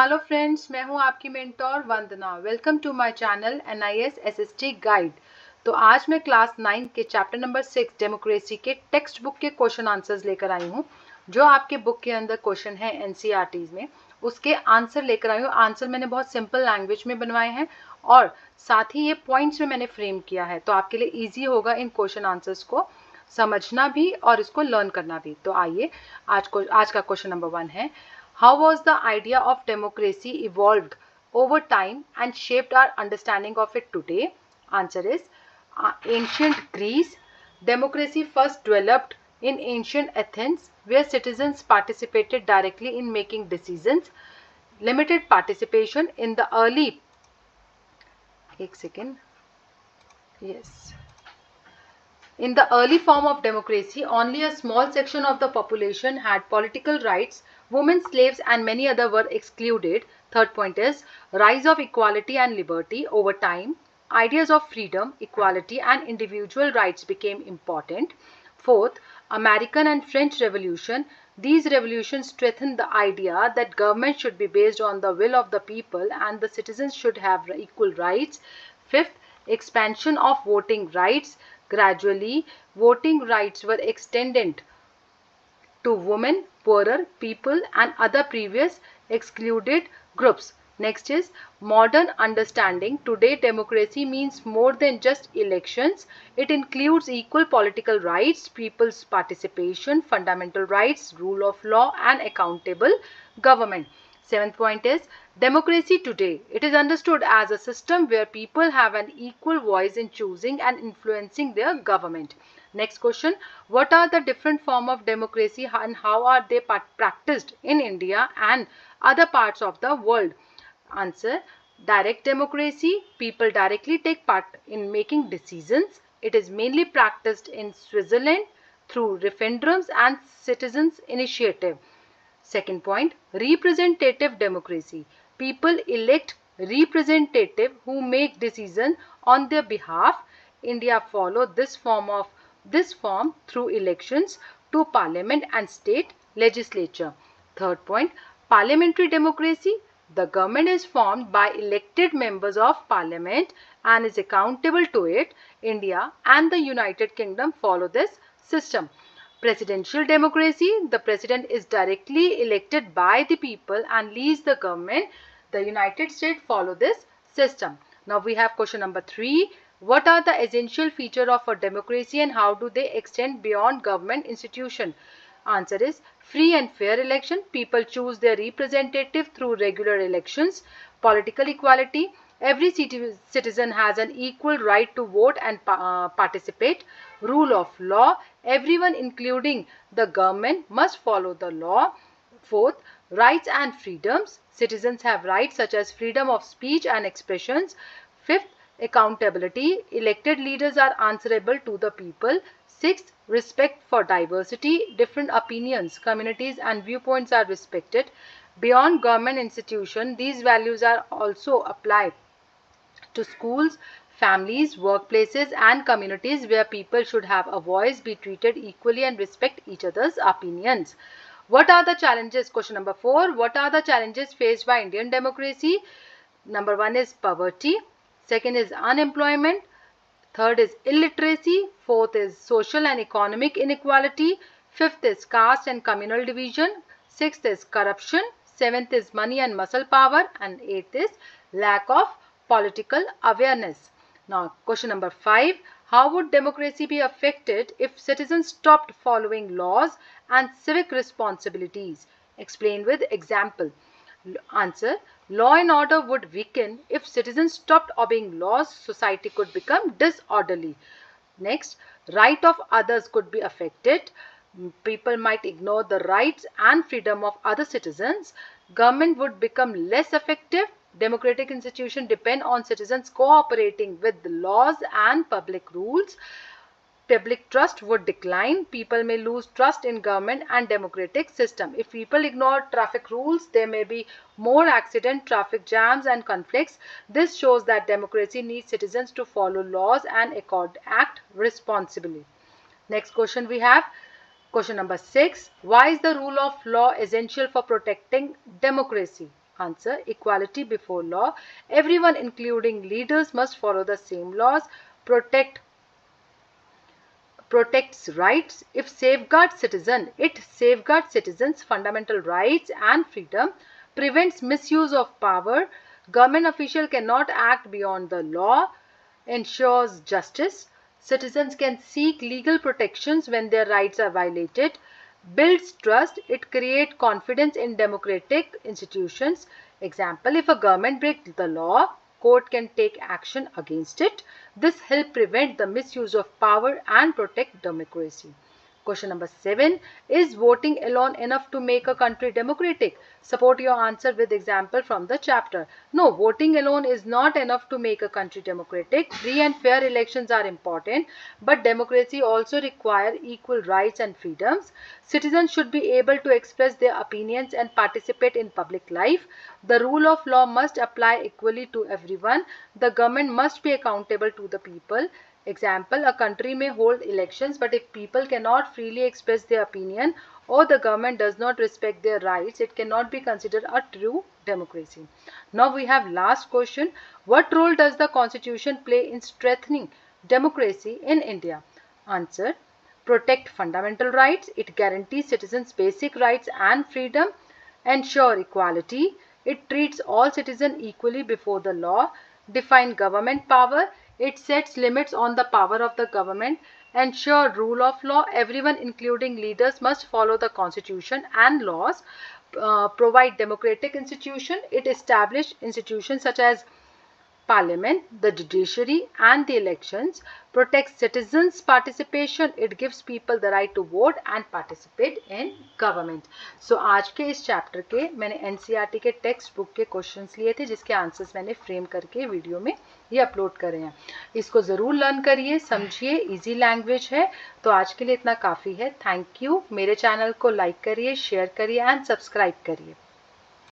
Hello friends, मैं हूं आपकी mentor Vandana. Welcome to my channel NIS SST guide. तो आज मैं क्लास 9 के चैप्टर नंबर 6 डेमोक्रेसी के टेक्स्ट बुक के क्वेश्चन आंसर्स लेकर आई हूं। जो आपके बुक के अंदर क्वेश्चन है NCERT में, उसके आंसर लेकर आई हूँ। आंसर मैंने बहुत सिंपल लैंग्वेज में बनवाए हैं और साथ ही ये पॉइंट्स में मैंने फ्रेम किया है, तो आपके लिए ईजी होगा इन क्वेश्चन आंसर्स को समझना भी और इसको लर्न करना भी। तो आइए आज का क्वेश्चन नंबर 1 है, how was the idea of democracy evolved over time and shaped our understanding of it today? Answer is ancient Greece. Democracy first developed in ancient Athens, where citizens participated directly in making decisions. Limited participation in the early In the early form of democracy, only a small section of the population had political rights. Women, slaves, and many others were excluded. Third point is rise of equality and liberty. Over time, ideas of freedom, equality, and individual rights became important. Fourth, American and French Revolution. These revolutions strengthened the idea that government should be based on the will of the people and the citizens should have equal rights. Fifth, expansion of voting rights. Gradually, voting rights were extended to women, poorer people, and other previous excluded groups. Next is modern understanding. Today, democracy means more than just elections. It includes equal political rights, people's participation, fundamental rights, rule of law, and accountable government. Seventh point is democracy today. It is understood as a system where people have an equal voice in choosing and influencing their government. Next question, what are the different forms of democracy and how are they practiced in India and other parts of the world? Answer, direct democracy. People directly take part in making decisions. It is mainly practiced in Switzerland through referendums and citizens' initiative. Second point, representative democracy. People elect representative who make decisions on their behalf. India followed this form through elections to parliament and state legislature. Third point, parliamentary democracy. The government is formed by elected members of parliament and is accountable to it. India and the United Kingdom follow this system. Presidential democracy. The president is directly elected by the people and leads the government. The United States follow this system. Now we have question number 3. What are the essential features of a democracy and how do they extend beyond government institution? Answer is free and fair election. People choose their representative through regular elections. Political equality. Every citizen has an equal right to vote and participate. Rule of law. Everyone, including the government, must follow the law. Fourth, rights and freedoms. Citizens have rights such as freedom of speech and expressions. Fifth, accountability. Elected leaders are answerable to the people. Sixth, respect for diversity. Different opinions, communities, and viewpoints are respected. Beyond government institutions, these values are also applied to schools, families, workplaces, and communities where people should have a voice, be treated equally, and respect each other's opinions. What are the challenges? Question number 4. What are the challenges faced by Indian democracy? Number 1 is poverty. Second is unemployment. Third is illiteracy. Fourth is social and economic inequality. Fifth is caste and communal division. Sixth is corruption. Seventh is money and muscle power. And eighth is lack of political awareness. Now, question number 5. How would democracy be affected if citizens stopped following laws and civic responsibilities? Explain with example. Answer, law and order would weaken. If citizens stopped obeying laws, society could become disorderly. Next, right of others could be affected. People might ignore the rights and freedom of other citizens. Government would become less effective. Democratic institutions depend on citizens cooperating with the laws and public rules. Public trust would decline. People may lose trust in government and democratic system. If people ignore traffic rules, there may be more accident, traffic jams, and conflicts. This shows that democracy needs citizens to follow laws and act responsibly. Next question we have. Question number 6. Why is the rule of law essential for protecting democracy? Answer, equality before law. Everyone including leaders must follow the same laws. Protects rights. If safeguards citizen, it safeguards citizens' fundamental rights and freedom, prevents misuse of power. Government official cannot act beyond the law, ensures justice. Citizens can seek legal protections when their rights are violated, builds trust. It creates confidence in democratic institutions. Example, if a government breaks the law, court can take action against it. This helps prevent the misuse of power and protect democracy. Question number 7. Is voting alone enough to make a country democratic? Support your answer with example from the chapter. No, voting alone is not enough to make a country democratic. Free and fair elections are important, but democracy also requires equal rights and freedoms. Citizens should be able to express their opinions and participate in public life. The rule of law must apply equally to everyone. The government must be accountable to the people. Example, a country may hold elections, but if people cannot freely express their opinion or the government does not respect their rights, it cannot be considered a true democracy. Now we have last question. What role does the constitution play in strengthening democracy in India? Answer, protect fundamental rights. It guarantees citizens basic rights and freedom, ensure equality. It treats all citizens equally before the law, define government power. It sets limits on the power of the government, ensure rule of law. Everyone including leaders must follow the constitution and laws, provide democratic institution. It established institutions such as Parliament, the judiciary and the elections, protects citizens' participation. It gives people the right to vote and participate in government. So आज के इस chapter के मैंने NCERT के text book के questions लिए थे, जिसके आंसर्स मैंने फ्रेम करके वीडियो में ये अपलोड करे हैं. इसको ज़रूर लर्न करिए, समझिए, इजी लैंग्वेज है. तो आज के लिए इतना काफ़ी है. Thank you. मेरे चैनल को लाइक करिए, शेयर करिए एंड सब्सक्राइब करिए.